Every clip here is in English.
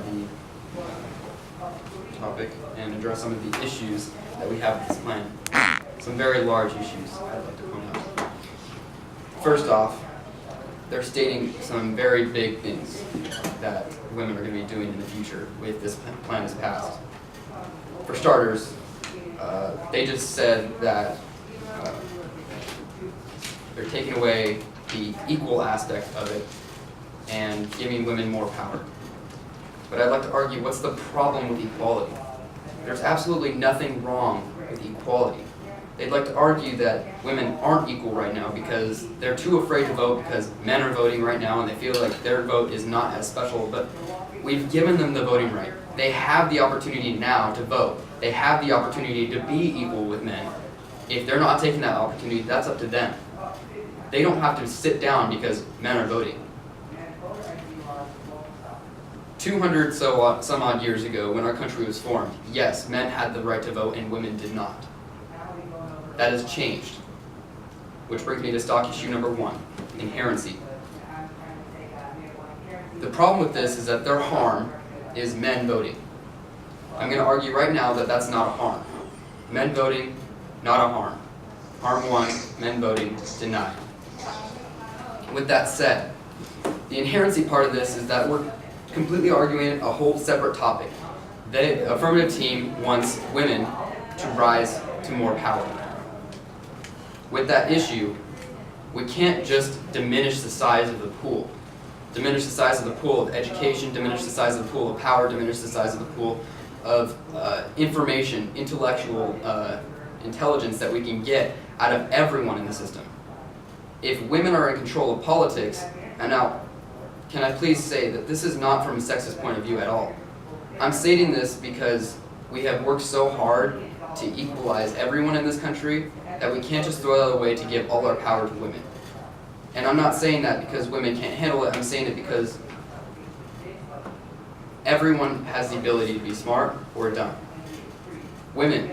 the topic and address some of the issues that we have with this plan. Some very large issues I'd like to point out. First off, they're stating some very big things that women are going to be doing in the future if this plan is passed. For starters, they just said that they're taking away the equal aspect of it and giving women more power. But I'd like to argue, what's the problem with equality? There's absolutely nothing wrong with equality. They'd like to argue that women aren't equal right now because they're too afraid to vote because men are voting right now and they feel like their vote is not as special, but we've given them the voting right. They have the opportunity now to vote. They have the opportunity to be equal with men. If they're not taking that opportunity, that's up to them. They don't have to sit down because men are voting. 200 some odd years ago, when our country was formed, yes, men had the right to vote and women did not. That has changed. Which brings me to stock issue number 1, inherency. The problem with this is that their harm is men voting. I'm going to argue right now that that's not a harm. Men voting, not a harm. Harm 1, men voting, denied. With that said, the inherency part of this is that we're completely arguing a whole separate topic. The affirmative team wants women to rise to more power. With that issue, we can't just diminish the size of the pool. Diminish the size of the pool of education, diminish the size of the pool of power, diminish the size of the pool of information, intellectual intelligence that we can get out of everyone in the system. If women are in control of politics, and now, can I please say that this is not from a sexist point of view at all. I'm stating this because we have worked so hard to equalize everyone in this country that we can't just throw that away to give all our power to women. And I'm not saying that because women can't handle it, I'm saying it because everyone has the ability to be smart or dumb. Women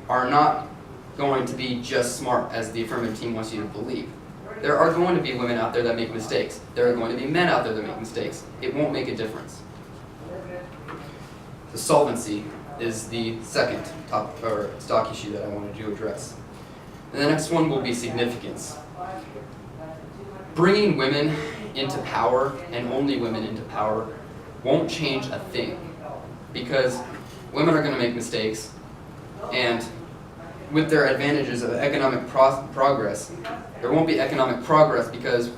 are not going to be just smart as the affirmative team wants you to believe. There are going to be women out there that make mistakes. There are going to be men out there that make mistakes. It won't make a difference. The solvency is the second stock issue that I wanted to address. And the next one will be significance. Bringing women into power, and only women into power, won't change a thing. Because women are going to make mistakes, and with their advantages of economic progress, there won't be economic progress because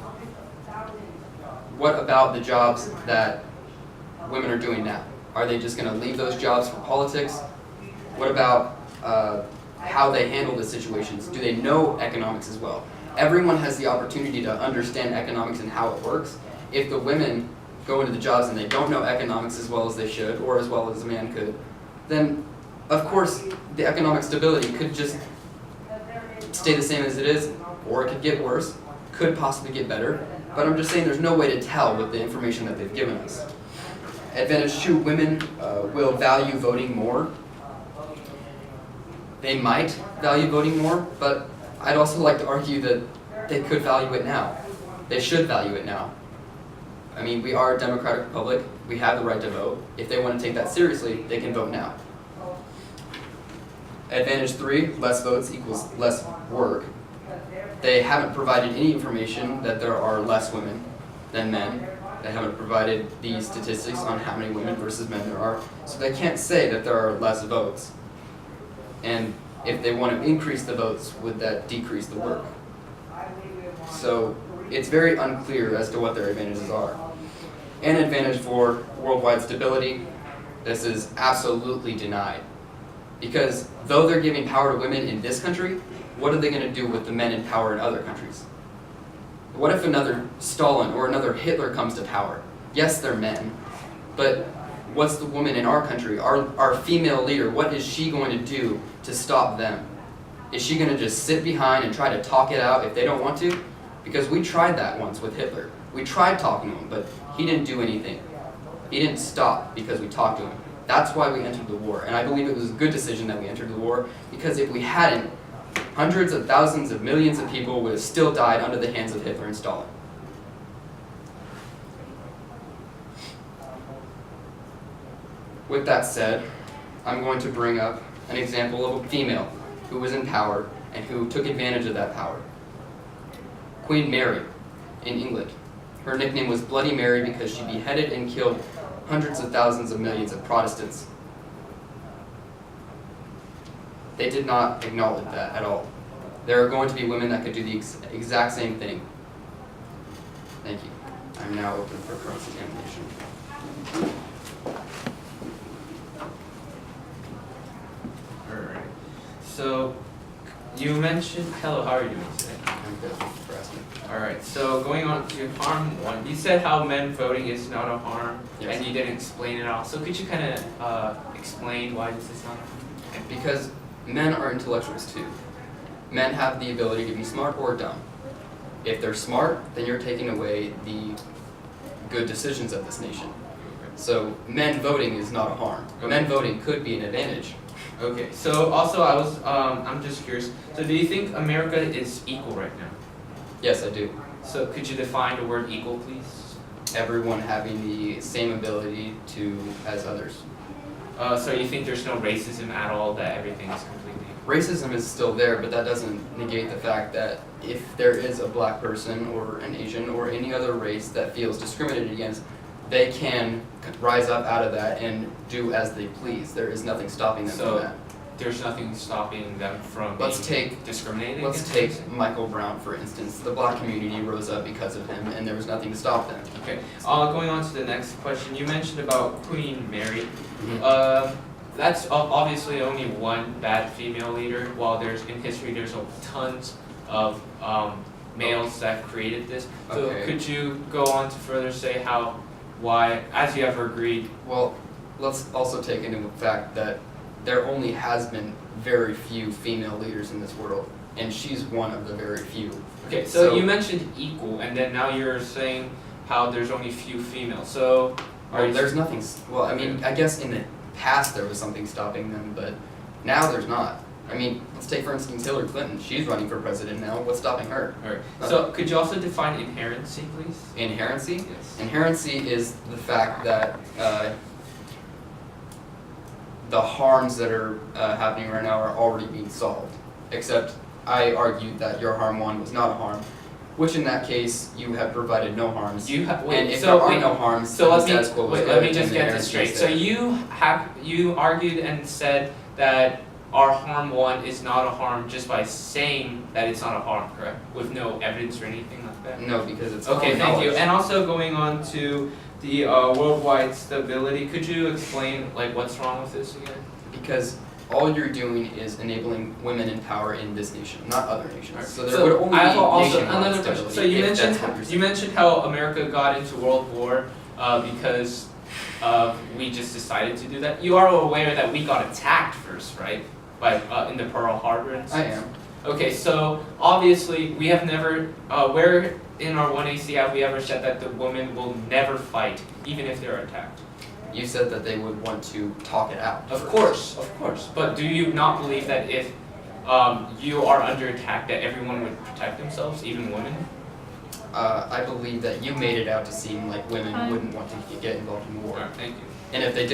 what about the jobs that women are doing now? Are they just going to leave those jobs for politics? What about how they handle the situations? Do they know economics as well? Everyone has the opportunity to understand economics and how it works. If the women go into the jobs and they don't know economics as well as they should, or as well as a man could, then of course the economic stability could just stay the same as it is, or it could get worse, could possibly get better, but I'm just saying there's no way to tell with the information that they've given us. Advantage 2, women will value voting more. They might value voting more, but I'd also like to argue that they could value it now. They should value it now. I mean, we are a democratic republic. We have the right to vote. If they want to take that seriously, they can vote now. Advantage 3, less votes equals less work. They haven't provided any information that there are less women than men. They haven't provided the statistics on how many women versus men there are. So they can't say that there are less votes. And if they want to increase the votes, would that decrease the work? So it's very unclear as to what their advantages are. An advantage for worldwide stability, this is absolutely denied. Because though they're giving power to women in this country, what are they going to do with the men in power in other countries? What if another Stalin or another Hitler comes to power? Yes, they're men, but what's the woman in our country, our female leader, what is she going to do to stop them? Is she going to just sit behind and try to talk it out if they don't want to? Because we tried that once with Hitler. We tried talking to him, but he didn't do anything. He didn't stop because we talked to him. That's why we entered the war, and I believe it was a good decision that we entered the war, because if we hadn't, hundreds of thousands of millions of people would have still died under the hands of Hitler and Stalin. With that said, I'm going to bring up an example of a female who was in power and who took advantage of that power. Queen Mary in England. Her nickname was Bloody Mary because she beheaded and killed hundreds of thousands of millions of Protestants. They did not acknowledge that at all. There are going to be women that could do the exact same thing. Thank you. I'm now open for cross-examination. Alright. So, you mentioned, hello, how are you doing today? I'm good. Thank you for asking. Alright, so going on to harm one, you said how men voting is not a harm, Yes. and you didn't explain it all. So could you kind of explain why this is not a harm? Because men are intellectuals too. Men have the ability to be smart or dumb. If they're smart, then you're taking away the good decisions of this nation. So men voting is not a harm. Okay. Men voting could be an advantage. Okay, so also I'm just curious, so do you think America is equal right now? Yes, I do. So could you define the word equal, please? Everyone having the same ability to as others. So you think there's no racism at all, that everything is completely... Racism is still there, but that doesn't negate the fact that if there is a black person or an Asian or any other race that feels discriminated against, they can rise up out of that and do as they please. There is nothing stopping them So, from that. there's nothing stopping them from Let's being take discriminated Let's against? take Michael Brown, for instance. The black community rose up because of him, and there was nothing to stop them. Okay, going on to the next question, you mentioned about Queen Mary. Mhm. That's obviously only one bad female leader, while in history there's tons of males that created this. So Okay. could you go on to further say why, as you ever agreed, Well, let's also take into fact that there only has been very few female leaders in this world, and she's one of the very few. okay, so you mentioned equal, and then now you're saying how there's only few females, so... There's nothing. Well, I mean, I guess in the past there was something stopping them, but now there's not. I mean, let's take for instance Hillary Clinton. She's running for president now. What's stopping her? Alright, so could you also define inherency, please? Inherency? Yes. Inherency is the fact that the harms that are happening right now are already being solved. Except I argued that your harm one was not a harm, which in that case you have provided no harms. And if there are no harms, so then let the status quo was me good, just and the get this inherency is straight. So there. you argued and said that our harm one is not a harm just by saying that it's not a harm, correct? With no evidence or anything like that? No, because it's Okay, common thank you. knowledge. And also going on to the worldwide stability, could you explain what's wrong with this again? Because all you're doing is enabling women in power in this nation, not other nations. Alright. So there would only I have be also nationwide another question. stability So you if mentioned that's what you're saying. you mentioned how America got into World War because we just decided to do that. You are aware that we got attacked first, right? By in the Pearl Harbor and stuff. I am. Okay, so obviously we have never where in our 1AC have we ever said that the women will never fight even if they're attacked? You said that they would want to talk it out. Of course. But do you not believe that if you are under attack that everyone would protect themselves, even women? I believe that you made it out to seem like women wouldn't want to get involved in war. Alright, thank you. And if they did,